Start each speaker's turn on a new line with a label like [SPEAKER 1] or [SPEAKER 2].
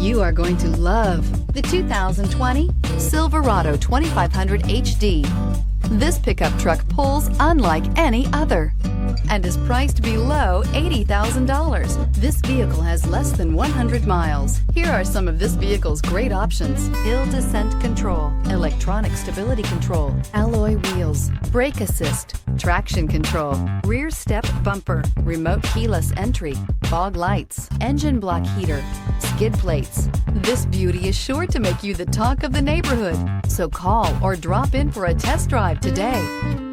[SPEAKER 1] You are going to love the 2020 Silverado 2500 HD. This pickup truck pulls unlike any other and is priced below $80,000. This vehicle has less than 100 miles. Here are some of this vehicle's great options: hill descent control, electronic stability control, alloy wheels, brake assist, traction control, rear step bumper, remote keyless entry, fog lights, engine block heater, skid plates. This beauty is sure to make you the talk of the neighborhood. So call or drop in for a test drive today.